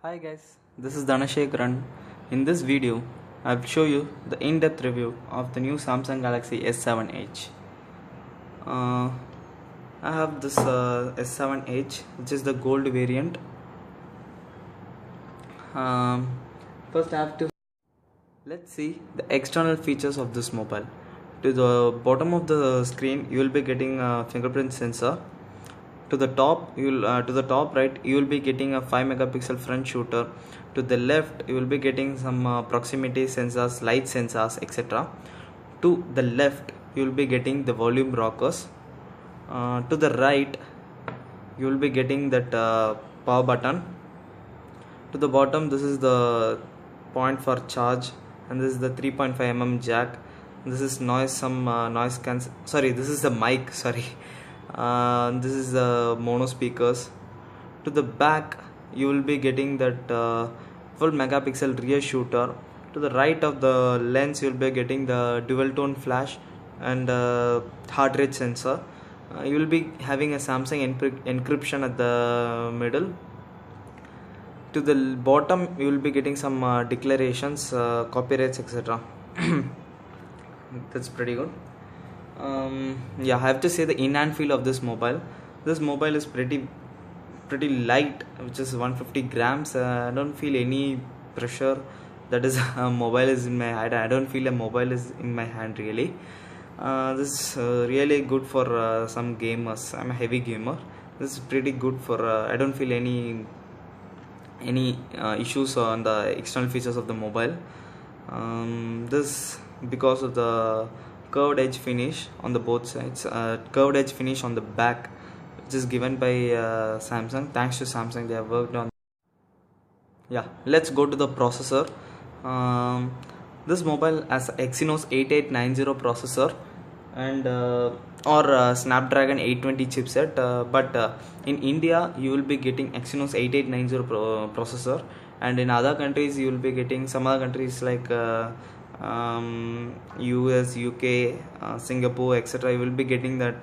Hi guys, this is Dhanashekaran. In this video, I will show you the in-depth review of the new Samsung Galaxy S7 Edge. Uh, I have this S7 Edge, which is the gold variant. Um, First, I have to let's see the external features of this mobile. To the bottom of the screen, you will be getting a fingerprint sensor. To the top right, you will be getting a 5 megapixel front shooter. To the left, you will be getting some proximity sensors, light sensors, etc. To the left, you will be getting the volume rockers. To the right, you will be getting that power button. To the bottom, this is the point for charge, and this is the 3.5 mm jack. This is noise cancel. Sorry, this is the mic. Sorry, this is the mono speakers. To the back, you will be getting that full megapixel rear shooter. To the right of the lens, you will be getting the dual tone flash and heart rate sensor. You will be having a Samsung encryption at the middle. To the bottom, you will be getting some declarations, copyrights, etc. That's pretty good. Yeah, I have to say the in-hand feel of this mobile. This mobile is pretty light, which is 150 grams. I don't feel any pressure. That is, a mobile is in my hand. I don't feel a mobile is in my hand really. This is really good for some gamers. I'm a heavy gamer. This is pretty good for. I don't feel any issues on the external features of the mobile. This because of the curved edge finish on the both sides, curved edge finish on the back, which is given by Samsung. Thanks to Samsung, they have worked on. Yeah, let's go to the processor. um, this mobile has Exynos 8890 processor and or Snapdragon 820 chipset, but in India you will be getting Exynos 8890 processor, and in other countries you will be getting some other countries like US, UK, Singapore, etc. You will be getting that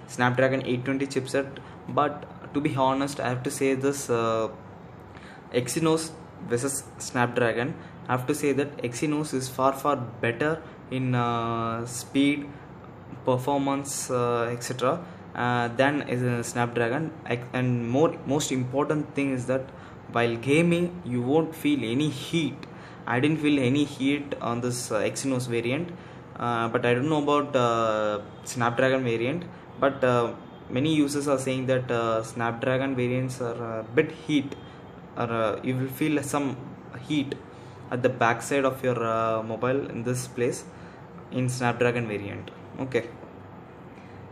Snapdragon 820 chipset. But to be honest, I have to say this Exynos versus Snapdragon. I have to say that Exynos is far better in speed, performance, etc. Than is Snapdragon. And most important thing is that while gaming, you won't feel any heat. I didn't feel any heat on this Exynos variant, but I don't know about Snapdragon variant. But many users are saying that Snapdragon variants are a bit heat, or you will feel some heat at the back side of your mobile in this place in Snapdragon variant. Okay,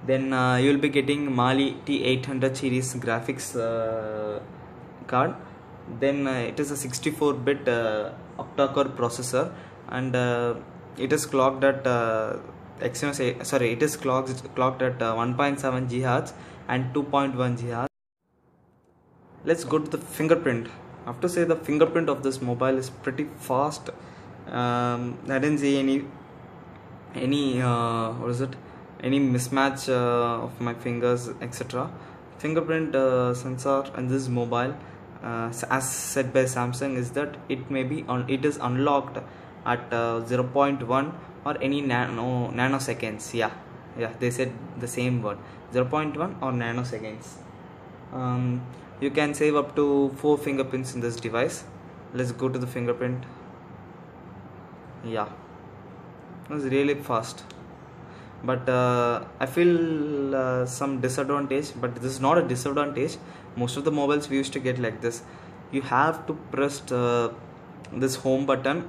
then you will be getting Mali T800 series graphics card. Then it is a 64-bit octa-core processor, and it is clocked at it is clocked at 1.7 GHz and 2.1 GHz. Let's go to the fingerprint. I have to say the fingerprint of this mobile is pretty fast. I didn't see any what is it, any mismatch of my fingers, etc. Fingerprint sensor in this mobile, as said by Samsung, is that it is unlocked at 0.1 or any nanoseconds. Yeah, they said the same word, 0.1 or nanoseconds. You can save up to 4 fingerprints in this device. Let's go to the fingerprint. Yeah, it's really fast. But I feel some disadvantage, but this is not a disadvantage. Most of the mobiles we used to get like this. You have to press this home button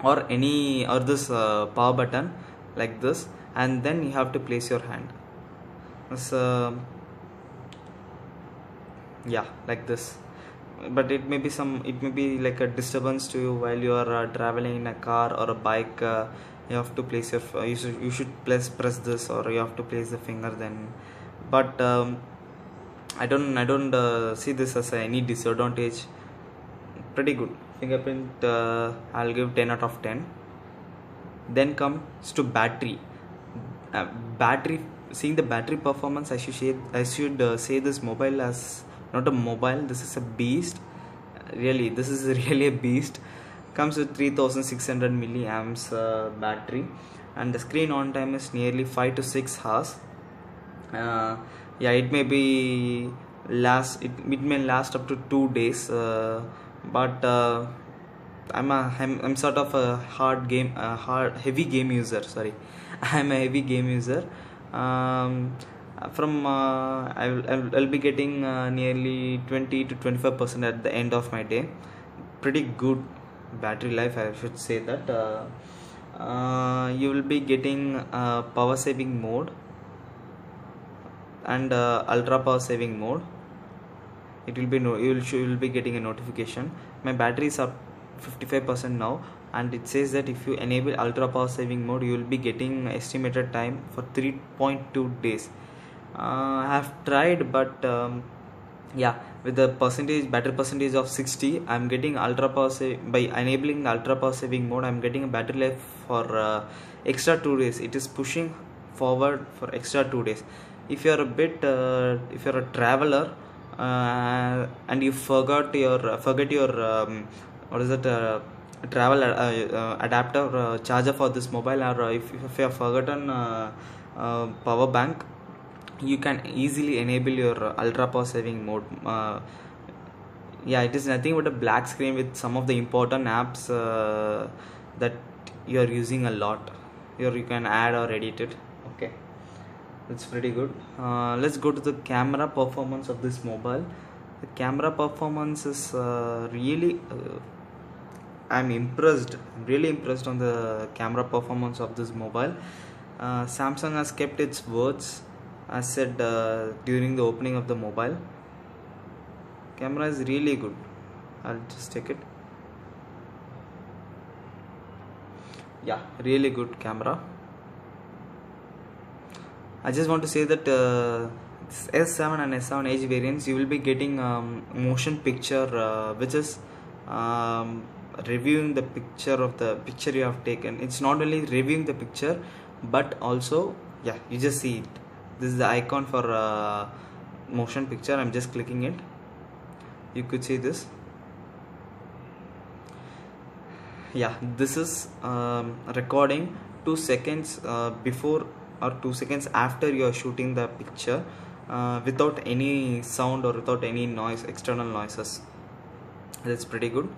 or this power button like this, and then you have to place your hand. Yeah, like this. But it may be like a disturbance to you while you are traveling in a car or a bike. You have to place you should press this, or you have to place the finger then. But I don't see this as any disadvantage. Pretty good fingerprint. I'll give 10 out of 10. Then comes to battery. Seeing the battery performance, I should say this mobile as not a mobile. This is a beast. really, this is really a beast. Comes with 3600 milliamps battery, and the screen on time is nearly 5 to 6 hours. Yeah, it may be it may last up to 2 days, but I'm sort of a heavy game user, sorry. I'm a heavy game user. From I'll be getting nearly 20 to 25% at the end of my day. Pretty good battery life, I should say that. You will be getting power saving mode and ultra power saving mode. It will be you will be getting a notification. My battery is up 55% now, and it says that if you enable ultra power saving mode, you will be getting estimated time for 3.2 days. I have tried, but yeah, with the battery percentage of 60, I'm getting by enabling the ultra power saving mode, I'm getting a battery life for extra 2 days. It is pushing forward for extra 2 days. If you're if you're a traveler, and you forget your what is it travel adapter charger for this mobile, or if you have forgotten power bank, you can easily enable your ultra power saving mode. Yeah, it is nothing but a black screen with some of the important apps that you are using a lot. You can add or edit it. Okay, that's pretty good. Let's go to the camera performance of this mobile. The camera performance is really I'm really impressed on the camera performance of this mobile. Samsung has kept its words, as said during the opening of the mobile. Camera is really good. I'll just take it. Yeah, really good camera. I just want to say that S7 and S7 Edge variants, you will be getting motion picture, which is reviewing the picture of the picture you have taken. It's not only reviewing the picture, but also, yeah, you just see it. This is the icon for motion picture. I'm just clicking it. You could see this. Yeah, this is recording 2 seconds before or 2 seconds after you are shooting the picture, without any sound or without any external noises. That's pretty good.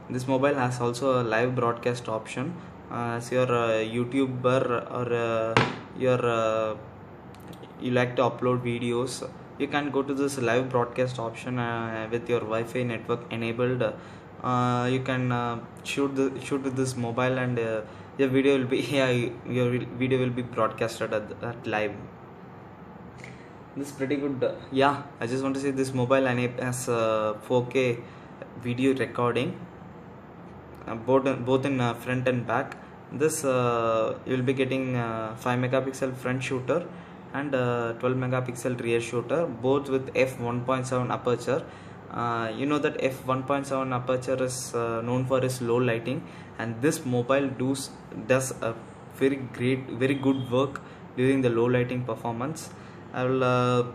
This mobile has also a live broadcast option. As you're a YouTuber, or you like to upload videos, you can go to this live broadcast option with your Wi-Fi network enabled. You can shoot with this mobile, and your video will be your video will be broadcasted at live. This is pretty good. Yeah, I just want to say this mobile has 4K video recording, both in front and back. This you will be getting 5 megapixel front shooter and 12 megapixel rear shooter, both with f1.7 aperture. You know that f1.7 aperture is known for its low lighting, and this mobile does a very good work during the low lighting performance. I'll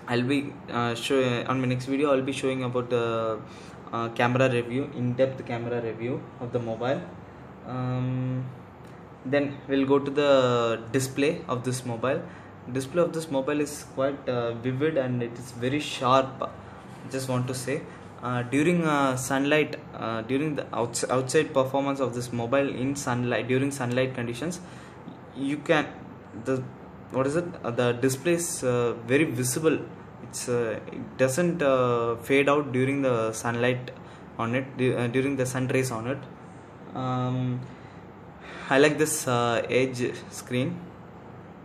be showing on my next video. I'll be showing about the camera review, in-depth camera review of the mobile. Then we'll go to the display of this mobile. Display of this mobile is quite vivid, and it is very sharp. Just want to say, during sunlight, during the outside performance of this mobile in sunlight, during sunlight conditions, you can the display is very visible. It doesn't fade out during the sunlight on it, during the sun rays on it. I like this edge screen.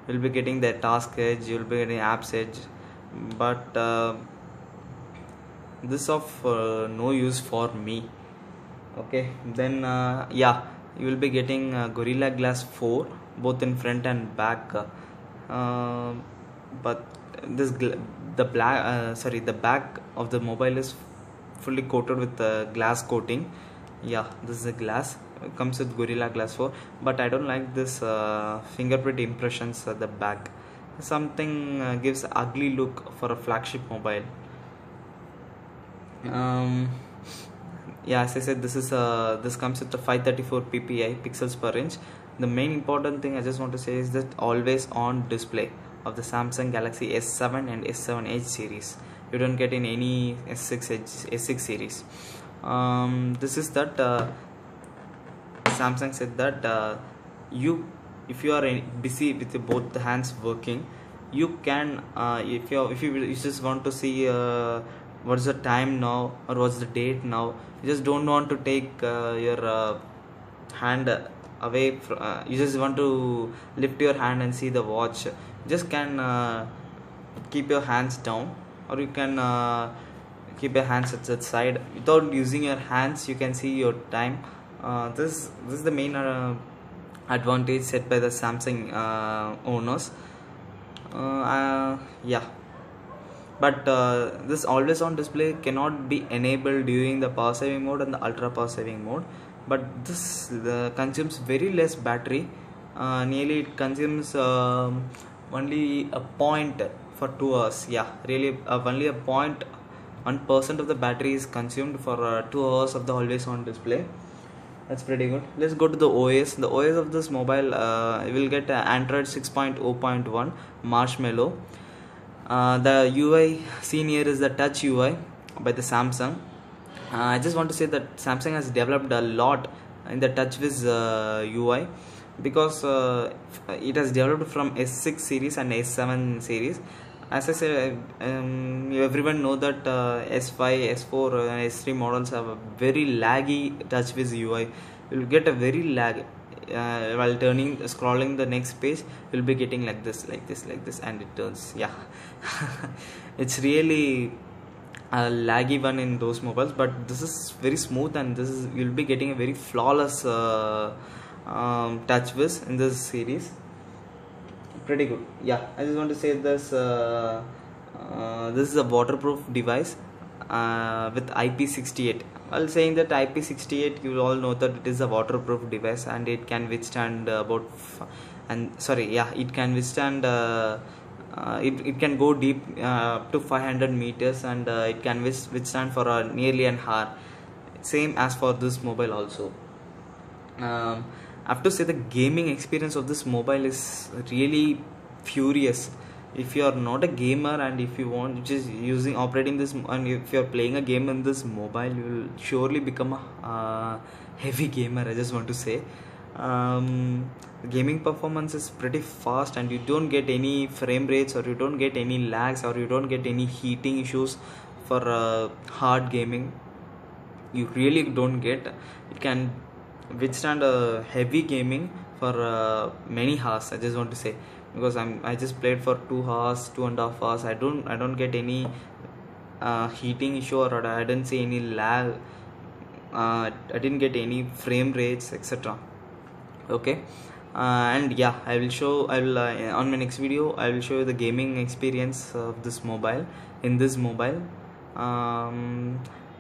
You'll be getting the task edge, you'll be getting apps edge, but this of no use for me. Okay, then yeah, you will be getting Gorilla Glass 4, both in front and back. But the back of the mobile is fully coated with glass coating. Yeah, this is a glass. It comes with Gorilla Glass 4, but I don't like this fingerprint impressions at the back. Something gives ugly look for a flagship mobile. um, yeah, as I said, this comes with the 534 ppi pixels per inch. The main important thing I just want to say is that always on display of the Samsung Galaxy S7 and S7 Edge series. You don't get in any S6 Edge, S6 series. This is that Samsung said that if you are busy with both the hands working, you can if you just want to see what's the time now or what's the date now, you just don't want to take your hand away you just want to lift your hand and see the watch. You just can keep your hands down, or you can keep your hands at the side. Without using your hands, you can see your time. This is the main advantage set by the Samsung owners. Yeah, but this always on display cannot be enabled during the power saving mode and the ultra power saving mode. But this consumes very less battery. Nearly it consumes only a point for 2 hours. Yeah, really only a 0.1% of the battery is consumed for 2 hours of the always on display. That's pretty good. Let's go to the OS. The OS of this mobile will get Android 6.0.1 Marshmallow. The UI seen here is the Touch UI by the Samsung. I just want to say that Samsung has developed a lot in the TouchWiz UI, because it has developed from S6 series and S7 series. As I said, everyone know that S5, S4 and S3 models have a very laggy TouchWiz UI. You will get a very lag while scrolling the next page. You'll be getting like this, and it turns. Yeah, it's really a laggy one in those mobiles, but this is very smooth, and you'll be getting a very flawless TouchWiz in this series. Pretty good. Yeah, I just want to say this this is a waterproof device with IP68. While saying that IP68, you all know that it is a waterproof device, and it can withstand it can withstand it can go deep up to 500 meters, and it can withstand for nearly an hour, same as for this mobile also. I have to say the gaming experience of this mobile is really furious. If you are not a gamer, and if you want just operating this, and if you are playing a game in this mobile, you will surely become a heavy gamer. I just want to say the gaming performance is pretty fast, and you don't get any frame rates, or you don't get any lags, or you don't get any heating issues for hard gaming. You really don't get. It can withstand a heavy gaming for many hours. I just want to say, because I just played for 2 hours, 2.5 hours. I don't get any heating issue, or I didn't see any lag. I didn't get any frame rates, etc. Okay. And yeah, I will on my next video I will show you the gaming experience of this mobile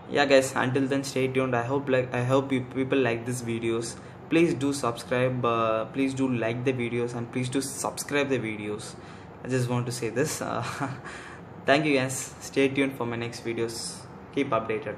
yeah guys, until then stay tuned. I hope you people like these videos. Please do subscribe, please do like the videos, and please do subscribe the videos. I just want to say this. Thank you guys. Stay tuned for my next videos. Keep updated.